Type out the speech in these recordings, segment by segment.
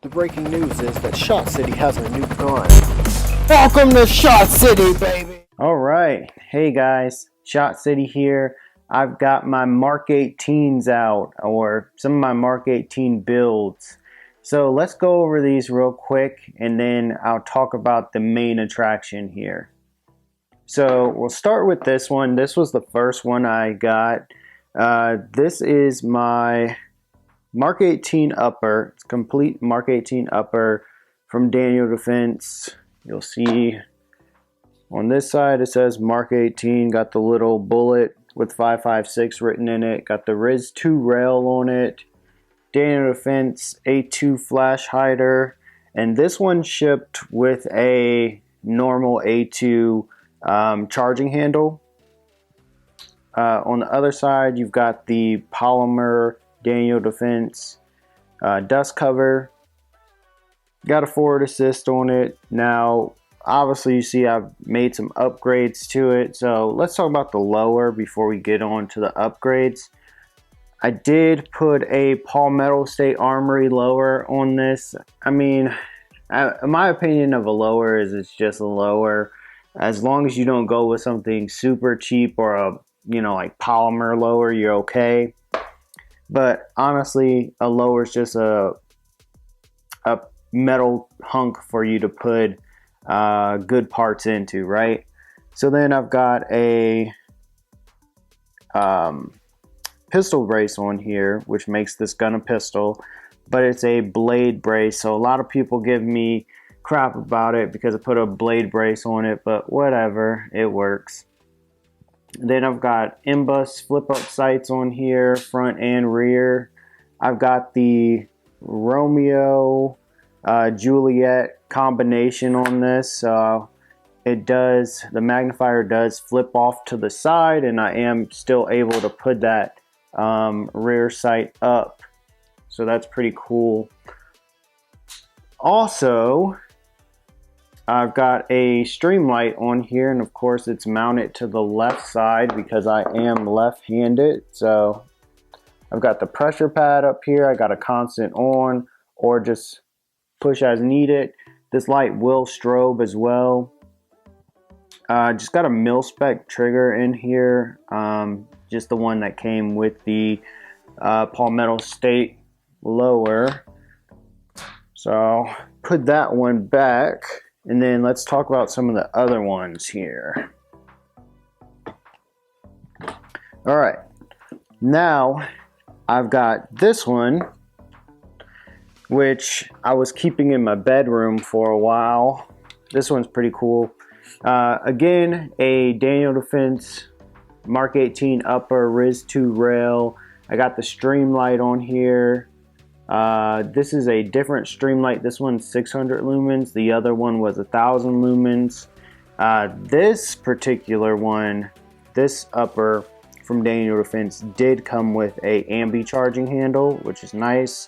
The breaking news is that ShotCity has a new gun. Welcome to ShotCity, baby! Alright, hey guys, ShotCity here. I've got my Mk18s out, or some of my Mk18 builds. So let's go over these real quick, and then I'll talk about the main attraction here. So we'll start with this one. This was the first one I got. This is my Mk18 upper. It's complete Mk18 upper from Daniel Defense. You'll see on this side it says Mk18, got the little bullet with 5.56 written in it, got the Riz 2 rail on it, Daniel Defense A2 flash hider, and this one shipped with a normal A2 charging handle. On the other side you've got the polymer Daniel Defense dust cover, got a forward assist on it. Now obviously you see I've made some upgrades to it, so let's talk about the lower before we get on to the upgrades. I did put a Palmetto State Armory lower on this. I mean, my opinion of a lower is it's just a lower. As long as you don't go with something super cheap or a, you know, like polymer lower, you're okay. But honestly, a lower is just a metal hunk for you to put good parts into, right? So then I've got a pistol brace on here, which makes this gun a pistol, but it's a blade brace. So a lot of people give me crap about it because I put a blade brace on it, but whatever, it works. Then I've got M-Bus flip up sights on here, front and rear. I've got the Romeo Juliet combination on this. It does, the magnifier does flip off to the side, and I am still able to put that rear sight up, so that's pretty cool. Also, I've got a stream light on here, and of course it's mounted to the left side because I am left-handed. So I've got the pressure pad up here. I got a constant on or just push as needed. This light will strobe as well. Just got a mil-spec trigger in here, just the one that came with the Palmetto State lower. So put that one back. And then let's talk about some of the other ones here. All right, now I've got this one, which I was keeping in my bedroom for a while. This one's pretty cool. Again, a Daniel Defense Mk18 upper Riz 2 rail. I got the stream light on here. This is a different stream light. This one's 600 lumens. The other one was 1,000 lumens. This particular one, this upper from Daniel Defense, did come with a ambi charging handle, which is nice.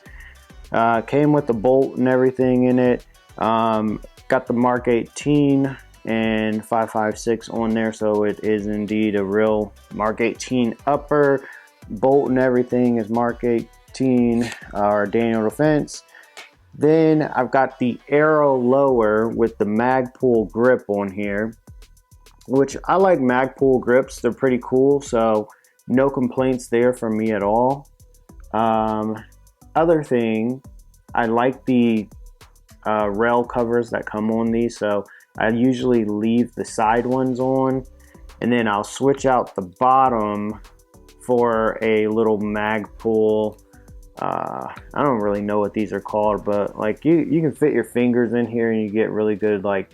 Came with the bolt and everything in it. Got the Mk18 and 5.56 on there, so it is indeed a real Mk18 upper. Bolt and everything is Mk18 or Daniel Defense. Then I've got the Arrow lower with the Magpul grip on here, which I like Magpul grips. They're pretty cool, so no complaints there from me at all. Other thing, I like the rail covers that come on these, so I usually leave the side ones on, and then I'll switch out the bottom for a little Magpul. I don't really know what these are called, but like you can fit your fingers in here and you get really good like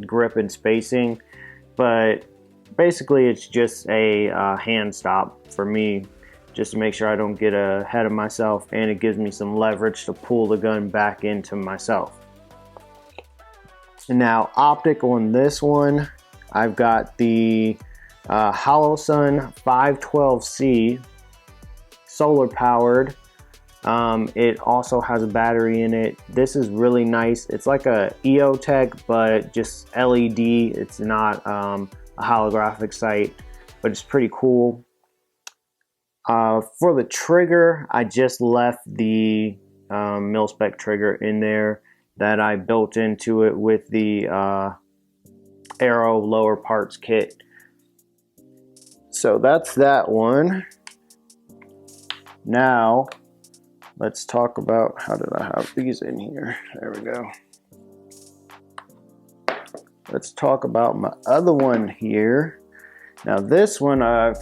grip and spacing. But basically it's just a hand stop for me, just to make sure I don't get ahead of myself, and it gives me some leverage to pull the gun back into myself. And now optic on this one, I've got the HoloSun 512C solar powered. It also has a battery in it. This is really nice. It's like a EOTech, but just LED. It's not a holographic sight, but it's pretty cool. For the trigger, I just left the mil-spec trigger in there that I built into it with the Arrow lower parts kit. So that's that one. Now let's talk about, how did I have these in here? There we go. Let's talk about my other one here. Now this one I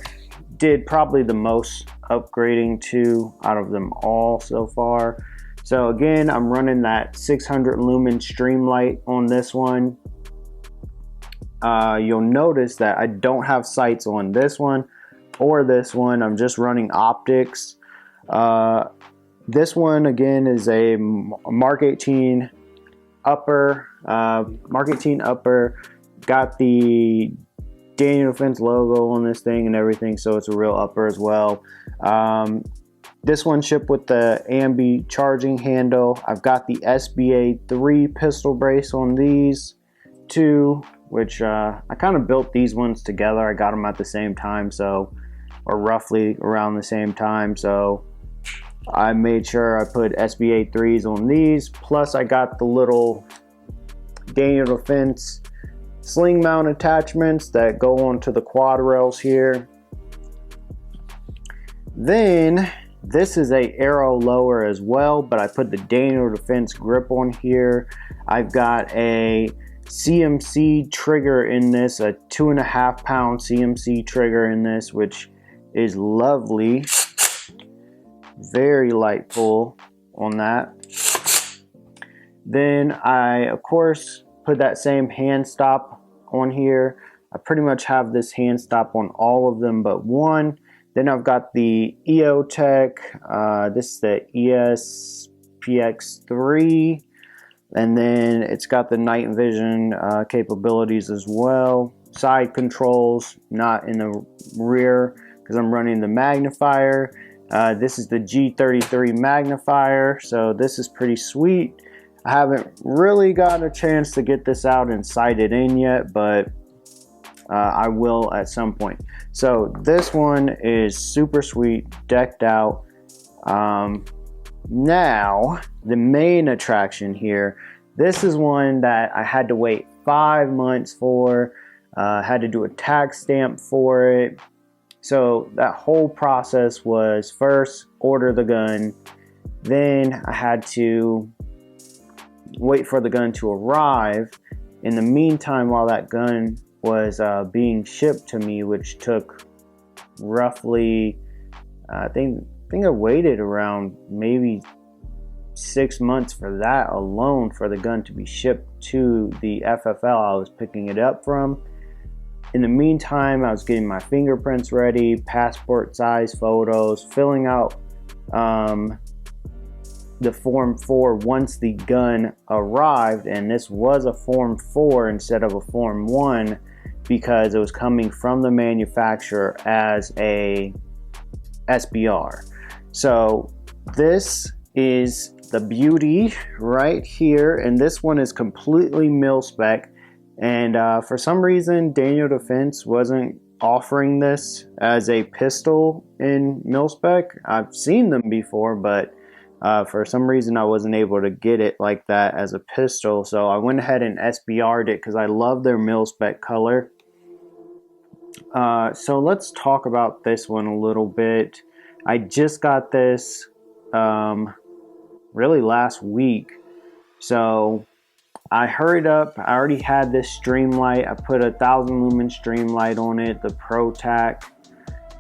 did probably the most upgrading to out of them all so far. So again, I'm running that 600 lumen streamlight on this one. You'll notice that I don't have sights on this one or this one. I'm just running optics. This one again is a Mk18 upper. Mk18 upper, got the Daniel Defense logo on this thing and everything, so it's a real upper as well. This one shipped with the ambi charging handle. I've got the SBA3 pistol brace on these two, which I kind of built these ones together. I got them at the same time, so, or roughly around the same time, so I made sure I put SBA3s on these. Plus I got the little Daniel Defense sling mount attachments that go onto the quad rails here. Then this is a Arrow lower as well, but I put the Daniel Defense grip on here. I've got a CMC trigger in this, a 2.5 pound CMC trigger in this, which is lovely. Very light pull on that. Then I, of course, put that same hand stop on here. I pretty much have this hand stop on all of them but one. Then I've got the EOTech, this is the ESPX3, and then it's got the night vision capabilities as well. Side controls, not in the rear because I'm running the magnifier. This is the G33 magnifier, so this is pretty sweet. I haven't really got a chance to get this out and sight it in yet, but I will at some point. So this one is super sweet, decked out. Now, the main attraction here, this is one that I had to wait 5 months for, had to do a tax stamp for it. So that whole process was first order the gun, then I had to wait for the gun to arrive. In the meantime, while that gun was being shipped to me, which took roughly, I think I waited around maybe 6 months for that alone for the gun to be shipped to the FFL I was picking it up from. In the meantime, I was getting my fingerprints ready, passport size photos, filling out the Form 4 once the gun arrived, and this was a Form 4 instead of a Form 1 because it was coming from the manufacturer as a SBR. So this is the beauty right here, and this one is completely mil-spec, and for some reason Daniel Defense wasn't offering this as a pistol in mil-spec. I've seen them before, but for some reason I wasn't able to get it like that as a pistol, so I went ahead and SBR'd it because I love their mil-spec color. So let's talk about this one a little bit. I just got this really last week, so I hurried up. I already had this streamlight. I put a 1000 lumen streamlight on it, the Pro Tac.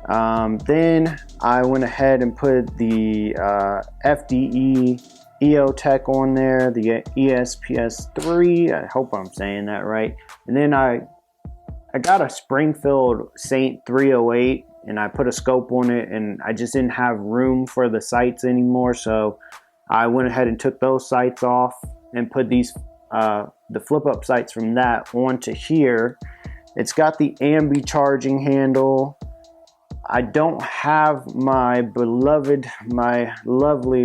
Then I went ahead and put the FDE EOTech on there, the ESPS3. I hope I'm saying that right. And then I got a Springfield Saint 308, and I put a scope on it, and I just didn't have room for the sights anymore, so I went ahead and took those sights off and put these the flip-up sights from that onto here. It's got the ambi charging handle. I don't have my beloved, my lovely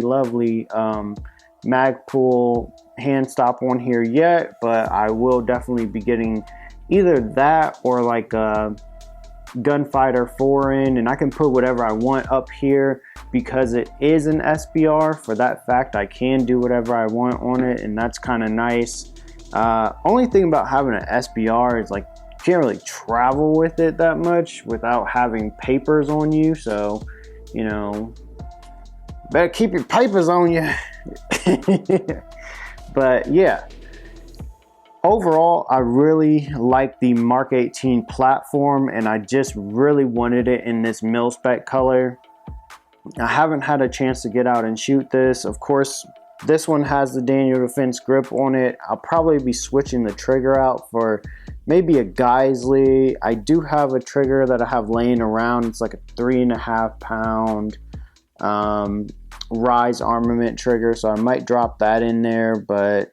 Magpul hand stop on here yet, but I will definitely be getting either that or like a Gunfighter 4 in, and I can put whatever I want up here because it is an SBR. For that fact, I can do whatever I want on it, and that's kind of nice. Only thing about having an SBR is like you can't really travel with it that much without having papers on you, so you know, better keep your papers on you. But yeah, overall, I really like the Mk18 platform, and I just really wanted it in this mil-spec color. I haven't had a chance to get out and shoot this. Of course, this one has the Daniel Defense grip on it. I'll probably be switching the trigger out for maybe a Geisley. I do have a trigger that I have laying around. It's like a 3.5 pound Rise armament trigger, so I might drop that in there. But